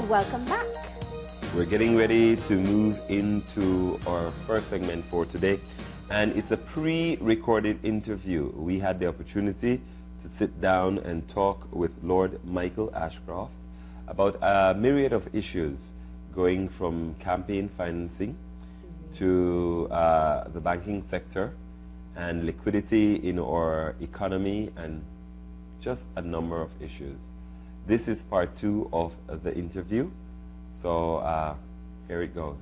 welcome back. We're getting ready to move into our first segment for today, and it's a pre-recorded interview. We had the opportunity to sit down and talk with Lord Michael Ashcroft about a myriad of issues, going from campaign financing to the banking sector and liquidity in our economy, and just a number of issues. This is part 2 of the interview, so here it goes.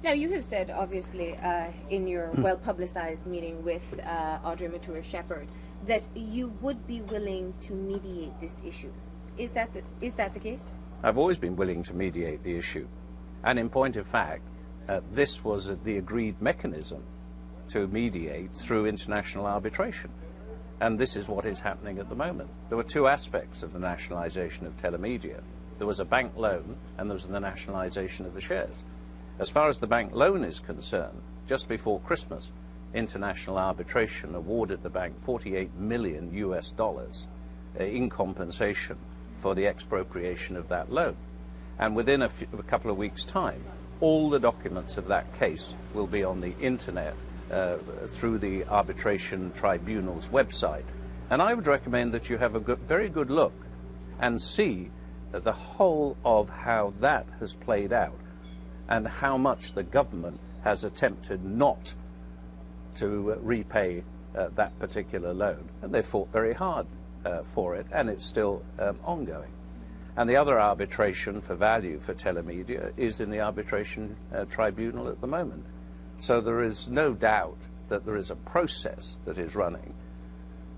Now, you have said, obviously, in your well-publicized meeting with Audrey Matura-Shepherd, that you would be willing to mediate this issue. Is that the case? I've always been willing to mediate the issue. And in point of fact, this was the agreed mechanism to mediate through international arbitration. And this is what is happening at the moment. There were 2 aspects of the nationalization of telemedia. There was a bank loan and there was the nationalization of the shares. As far as the bank loan is concerned, just before Christmas, international arbitration awarded the bank $48 million in compensation for the expropriation of that loan. And within a couple of weeks' time, all the documents of that case will be on the internet through the arbitration tribunal's website. And I would recommend that you have a very good look and see the whole of how that has played out and how much the government has attempted not to repay that particular loan. And they fought very hard for it, and it's still ongoing. And the other arbitration for value for telemedia is in the arbitration tribunal at the moment. So there is no doubt that there is a process that is running.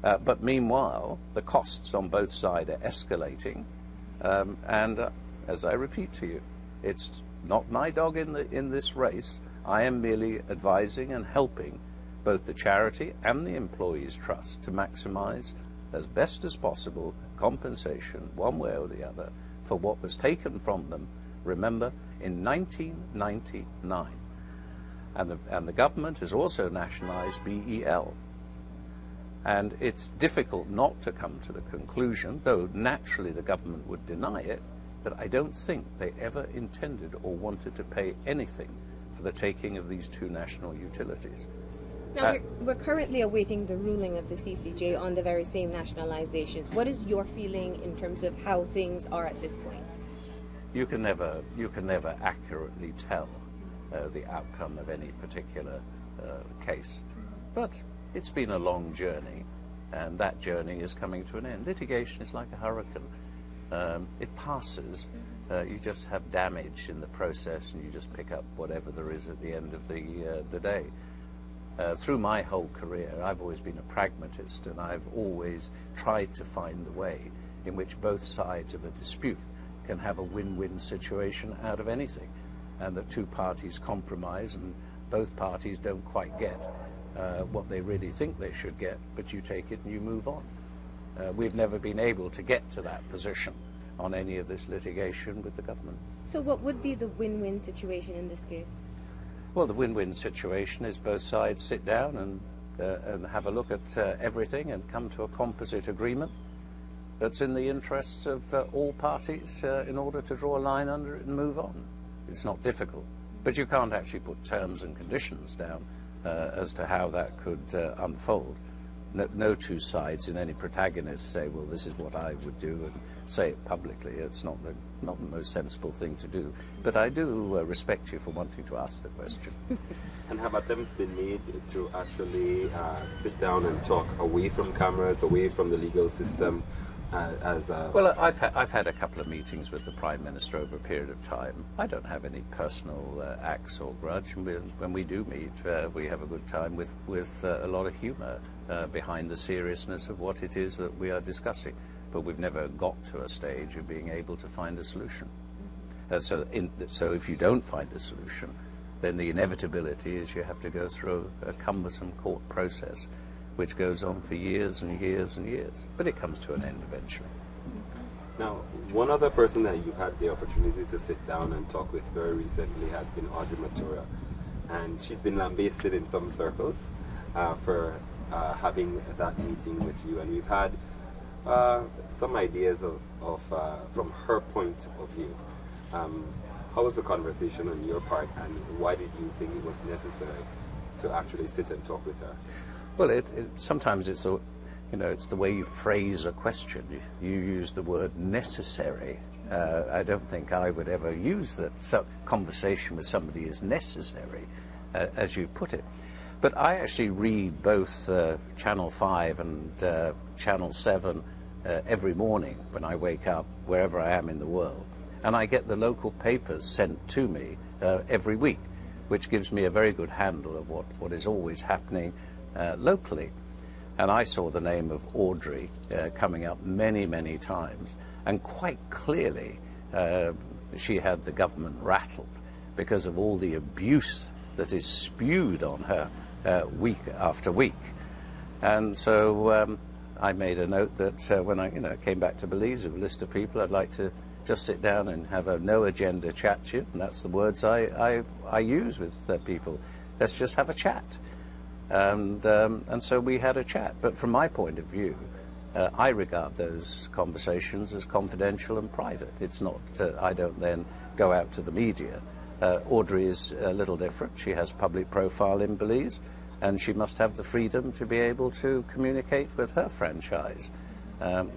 But meanwhile, the costs on both sides are escalating. And as I repeat to you, it's not my dog in this race. I am merely advising and helping both the charity and the employees' trust to maximize as best as possible compensation, one way or the other, for what was taken from them, remember, in 1999. And the government has also nationalized BEL. And it's difficult not to come to the conclusion, though naturally the government would deny it, that I don't think they ever intended or wanted to pay anything for the taking of these 2 national utilities. Now, we're currently awaiting the ruling of the CCJ on the very same nationalizations. What is your feeling in terms of how things are at this point? You can never accurately tell the outcome of any particular case. But it's been a long journey, and that journey is coming to an end. Litigation is like a hurricane. It passes. You just have damage in the process, and you just pick up whatever there is at the end of the day. Through my whole career, I've always been a pragmatist, and I've always tried to find the way in which both sides of a dispute can have a win-win situation out of anything, and that 2 parties compromise and both parties don't quite get what they really think they should get, but you take it and you move on. We've never been able to get to that position on any of this litigation with the government. So what would be the win-win situation in this case? Well, the win-win situation is both sides sit down and have a look at everything and come to a composite agreement that's in the interests of all parties in order to draw a line under it and move on. It's not difficult, but you can't actually put terms and conditions down as to how that could unfold. No 2 sides in any protagonist say, well, this is what I would do, and say it publicly. It's not the most sensible thing to do. But I do respect you for wanting to ask the question. And have attempts been made to actually sit down and talk away from cameras, away from the legal system? Well, I've had a couple of meetings with the Prime Minister over a period of time. I don't have any personal axe or grudge. When we do meet, we have a good time with a lot of humour behind the seriousness of what it is that we are discussing. But we've never got to a stage of being able to find a solution. So if you don't find a solution, then the inevitability is you have to go through a cumbersome court process, which goes on for years and years and years. But it comes to an end eventually. Now, one other person that you had the opportunity to sit down and talk with very recently has been Audrey Matura. And she's been lambasted in some circles for having that meeting with you. And we've had some ideas of from her point of view. How was the conversation on your part, and why did you think it was necessary to actually sit and talk with her? Well, sometimes it's it's the way you phrase a question. You use the word necessary. I don't think I would ever use that conversation with somebody is necessary, as you put it. But I actually read both Channel 5 and Channel 7 every morning when I wake up, wherever I am in the world. And I get the local papers sent to me every week, which gives me a very good handle of what is always happening locally. And I saw the name of Audrey coming up many, many times. And quite clearly, she had the government rattled because of all the abuse that is spewed on her week after week. And so I made a note that when I came back to Belize with a list of people, I'd like to just sit down and have a no-agenda chat to you. And that's the words I use with people. Let's just have a chat. And so we had a chat. But from my point of view, I regard those conversations as confidential and private. It's not, I don't then go out to the media. Audrey is a little different. She has public profile in Belize, and she must have the freedom to be able to communicate with her franchise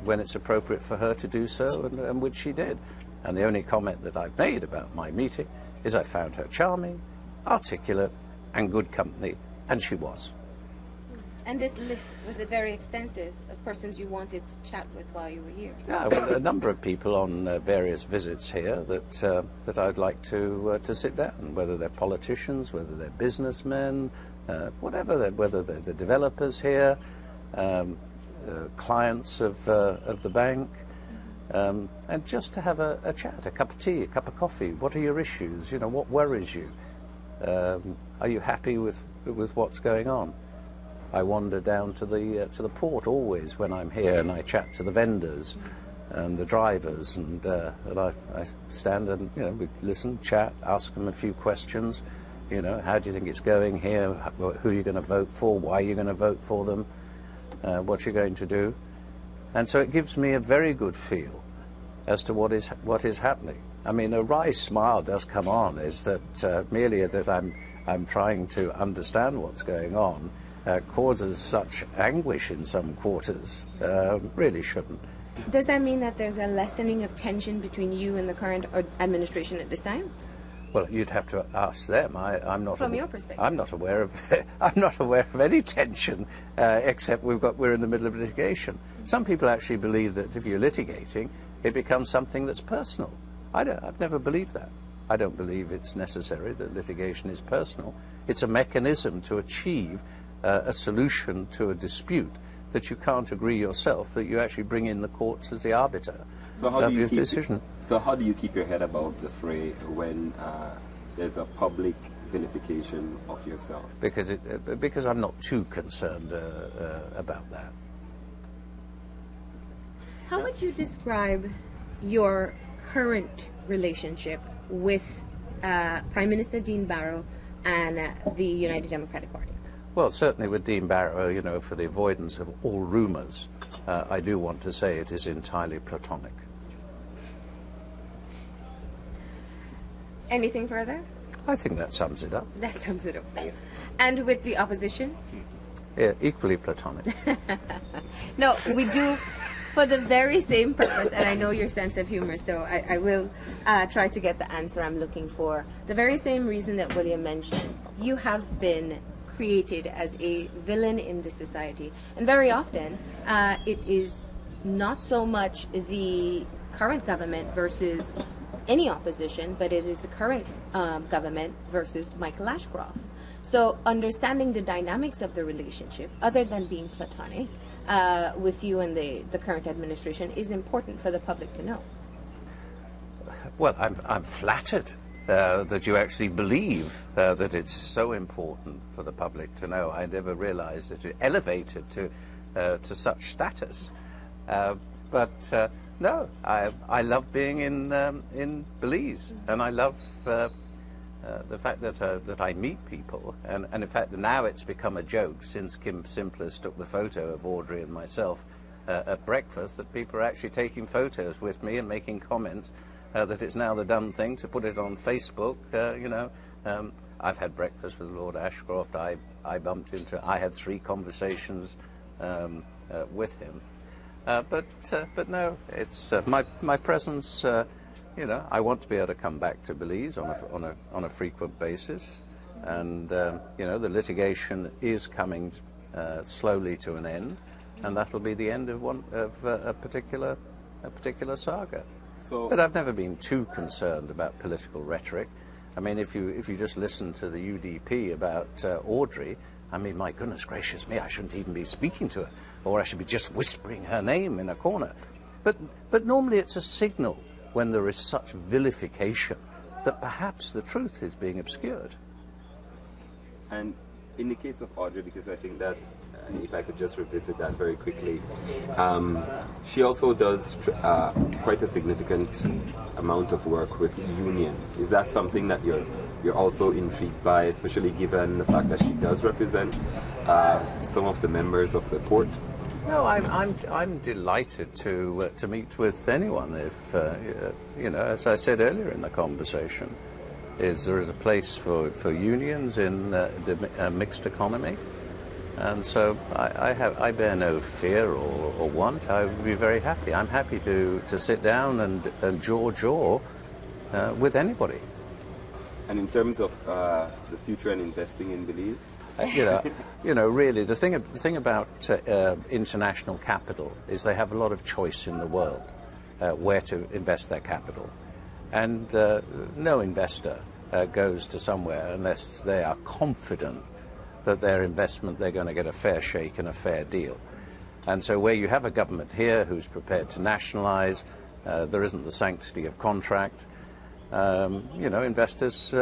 when it's appropriate for her to do so, and which she did. And the only comment that I've made about my meeting is I found her charming, articulate, and good company, and she was. And this list, was it very extensive of persons you wanted to chat with while you were here? Yeah, well, a number of people on various visits here that I'd like to sit down, whether they're politicians, whether they're businessmen, whatever, whether they're the developers here, clients of the bank, and just to have a chat, a cup of tea, a cup of coffee. What are your issues? What worries you? Are you happy with what's going on? I wander down to the port always when I'm here, and I chat to the vendors and the drivers, and I stand and we listen, chat, ask them a few questions. How do you think it's going here? Who are you going to vote for? Why are you going to vote for them? What you're going to do? And so it gives me a very good feel as to what is happening. I mean, a wry smile does come on. Is that merely that I'm trying to understand what's going on. Causes such anguish in some quarters, really shouldn't. Does that mean that there's a lessening of tension between you and the current administration at this time? Well, you'd have to ask them. I'm not. From your perspective, I'm not aware of any tension, except we're in the middle of litigation. Some people actually believe that if you're litigating, it becomes something that's personal. I've never believed that. I don't believe it's necessary that litigation is personal. It's a mechanism to achieve a solution to a dispute that you can't agree yourself, that you actually bring in the courts as the arbiter of your decision. So how do you keep your head above the fray when there's a public vilification of yourself? Because I'm not too concerned about that. How would you describe your current relationship with Prime Minister Dean Barrow and the United Democratic Party? Well, certainly with Dean Barrow, for the avoidance of all rumours, I do want to say it is entirely platonic. Anything further? I think that sums it up. That sums it up for you. And with the opposition? Yeah, equally platonic. No, we do, for the very same purpose, and I know your sense of humor, so I will try to get the answer I'm looking for. The very same reason that William mentioned. You have been created as a villain in this society, and very often it is not so much the current government versus any opposition, but it is the current government versus Michael Ashcroft. So understanding the dynamics of the relationship, other than being platonic, with you and the current administration is important for the public to know. Well, I'm flattered that you actually believe that it's so important for the public to know. I never realized that it elevated to such status. But no, I love being in Belize, and I love the fact that I meet people, and in fact now it's become a joke since Kim Simplers took the photo of Audrey and myself at breakfast that people are actually taking photos with me and making comments that it's now the done thing to put it on Facebook. I've had breakfast with Lord Ashcroft. I had 3 conversations with him. But no, it's my presence. I want to be able to come back to Belize on a frequent basis, and the litigation is coming slowly to an end, and that'll be the end of a particular saga. But I've never been too concerned about political rhetoric. I mean, if you just listen to the UDP about Audrey, I mean, my goodness gracious me, I shouldn't even be speaking to her, or I should be just whispering her name in a corner. But normally it's a signal when there is such vilification that perhaps the truth is being obscured. And in the case of Audrey, because I think that, if I could just revisit that very quickly, she also does quite a significant amount of work with unions. Is that something that you're also intrigued by, especially given the fact that she does represent some of the members of the port? No, I'm delighted to meet with anyone. If as I said earlier in the conversation, there is a place for unions in the mixed economy. And so I bear no fear or want. I would be very happy. I'm happy to sit down and jaw with anybody. And in terms of the future and investing in Belize? Really, the thing about international capital is they have a lot of choice in the world where to invest their capital. And no investor goes to somewhere unless they are confident that their investment, they're going to get a fair shake and a fair deal. And so where you have a government here who's prepared to nationalize, there isn't the sanctity of contract, investors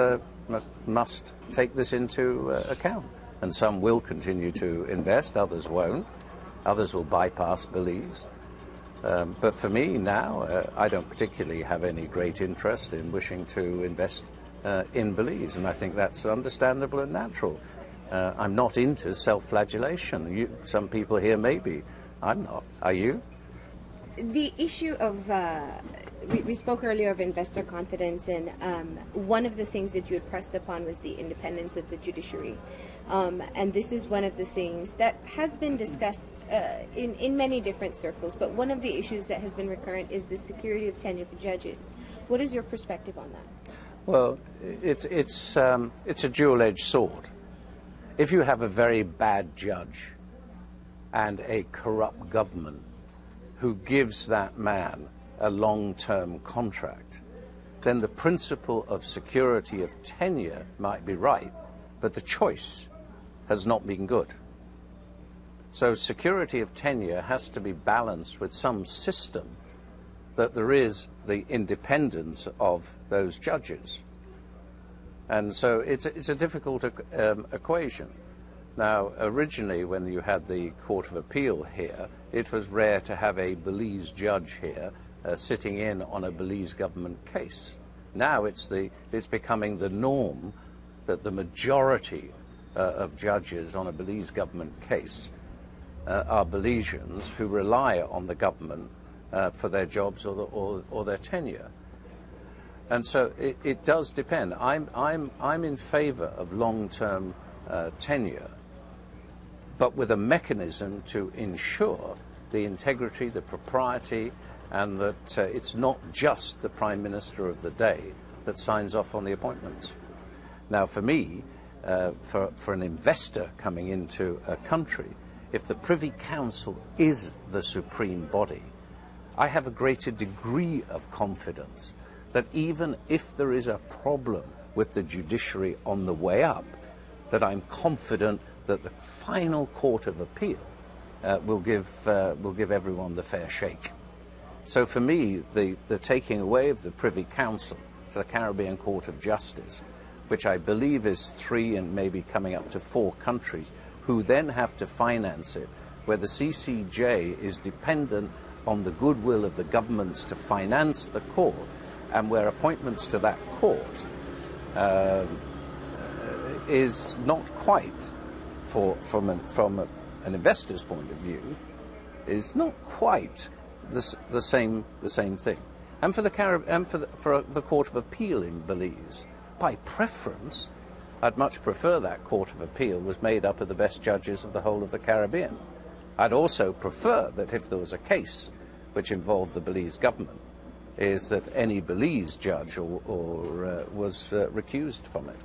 must take this into account. And some will continue to invest, others won't. Others will bypass Belize. But for me now, I don't particularly have any great interest in wishing to invest in Belize, and I think that's understandable and natural. I'm not into self-flagellation. Some people here may be. I'm not. Are you? The issue of, we spoke earlier of investor confidence, and one of the things that you had pressed upon was the independence of the judiciary. And this is one of the things that has been discussed in many different circles, but one of the issues that has been recurrent is the security of tenure for judges. What is your perspective on that? Well, it's a dual-edged sword. If you have a very bad judge and a corrupt government who gives that man a long-term contract, then the principle of security of tenure might be right, but the choice has not been good. So security of tenure has to be balanced with some system that there is the independence of those judges. And so it's a difficult equation. Now, originally, when you had the Court of Appeal here, it was rare to have a Belize judge here sitting in on a Belize government case. Now it's becoming the norm that the majority of judges on a Belize government case are Belizeans who rely on the government for their jobs or their tenure. And so it does depend. I'm in favor of long-term tenure, but with a mechanism to ensure the integrity, the propriety, and that it's not just the Prime Minister of the day that signs off on the appointments. Now, for me, for an investor coming into a country, if the Privy Council is the supreme body, I have a greater degree of confidence that even if there is a problem with the judiciary on the way up, that I'm confident that the final Court of Appeal will give everyone the fair shake. So for me, the taking away of the Privy Council to the Caribbean Court of Justice, which I believe is 3 and maybe coming up to 4 countries, who then have to finance it, where the CCJ is dependent on the goodwill of the governments to finance the court, and where appointments to that court is not quite, from an investor's point of view, is not quite the same thing. And for the Court of Appeal in Belize, by preference, I'd much prefer that Court of Appeal was made up of the best judges of the whole of the Caribbean. I'd also prefer that if there was a case which involved the Belize government, is that any Belize judge was recused from it.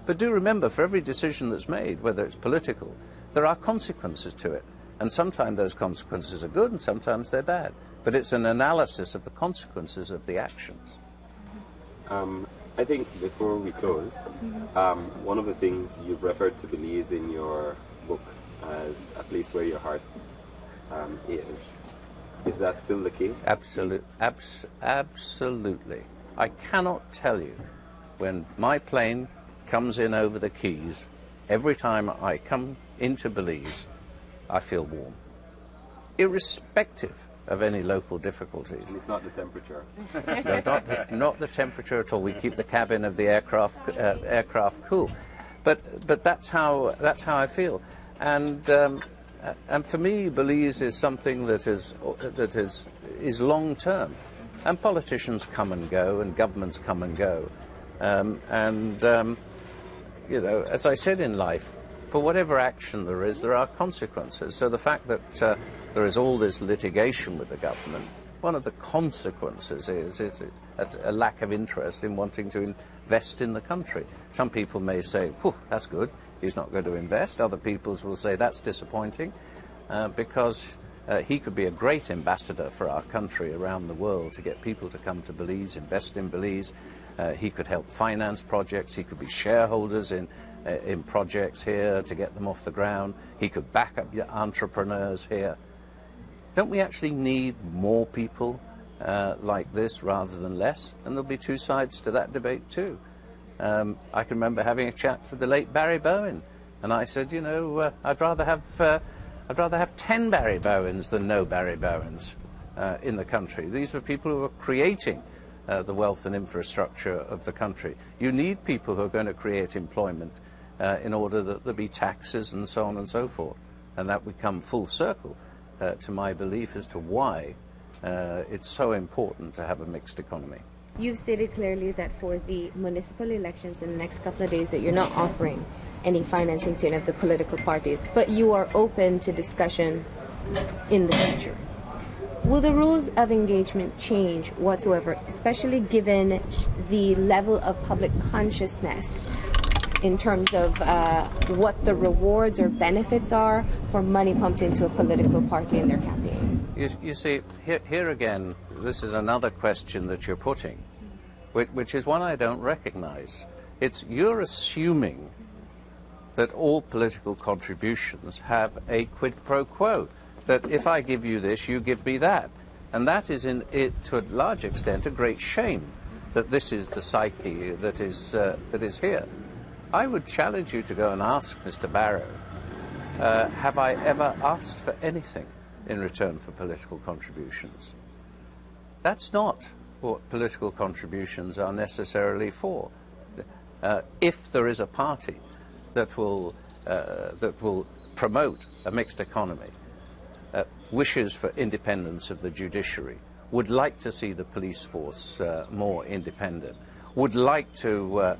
But do remember, for every decision that's made, whether it's political, there are consequences to it. And sometimes those consequences are good and sometimes they're bad. But it's an analysis of the consequences of the actions. I think before we close, one of the things you've referred to Belize in your book as a place where your heart is that still the case? Absolutely. I cannot tell you, when my plane comes in over the Keys, every time I come into Belize, I feel warm, irrespective of any local difficulties. And it's not the temperature. No, not the temperature at all. We keep the cabin of the aircraft cool, but that's how I feel. And for me, Belize is something that is long term, and politicians come and go, and governments come and go, you know, as I said in life, for whatever action there are consequences. So the fact that there is all this litigation with the government, one of the consequences is a lack of interest in wanting to invest in the country. Some people may say, whew, that's good, he's not going to invest. Other people will say that's disappointing because he could be a great ambassador for our country around the world to get people to come to Belize, invest in Belize. He could help finance projects. He could be shareholders in projects here to get them off the ground. He could back up your entrepreneurs here. Don't we actually need more people like this rather than less? And there'll be two sides to that debate too. I can remember having a chat with the late Barry Bowen, and I said, you know, I'd rather have 10 Barry Bowens than no Barry Bowens in the country. These were people who were creating the wealth and infrastructure of the country. You need people who are going to create employment in order that there be taxes and so on and so forth. And that would come full circle to my belief as to why it's so important to have a mixed economy. You've stated clearly that for the municipal elections in the next couple of days that you're not offering any financing to any of the political parties, but you are open to discussion in the future. Will the rules of engagement change whatsoever, especially given the level of public consciousness in terms of what the rewards or benefits are for money pumped into a political party in their campaign? You see, here again, this is another question that you're putting, which is one I don't recognize. You're assuming that all political contributions have a quid pro quo, that if I give you this, you give me that. And that is, to a large extent, a great shame that this is the psyche that is here. I would challenge you to go and ask Mr. Barrow, have I ever asked for anything in return for political contributions? That's not what political contributions are necessarily for. If there is a party that will promote a mixed economy, wishes for independence of the judiciary, would like to see the police force more independent, would like to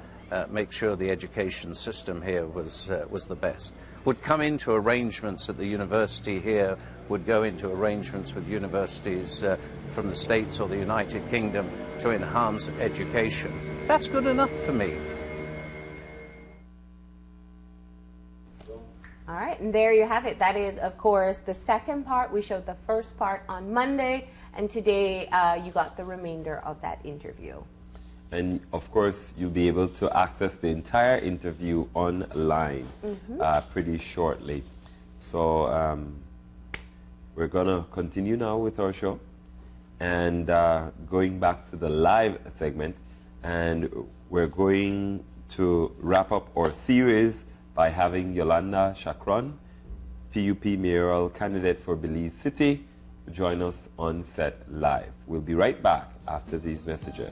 make sure the education system here was the best, would come into arrangements at the university here, would go into arrangements with universities from the States or the United Kingdom to enhance education. That's good enough for me. All right, and there you have it. That is, of course, the second part. We showed the first part on Monday, and today you got the remainder of that interview. And, of course, you'll be able to access the entire interview online pretty shortly. So we're going to continue now with our show and going back to the live segment. And we're going to wrap up our series by having Yolanda Chacron, PUP mayoral candidate for Belize City, join us on set live. We'll be right back after these messages.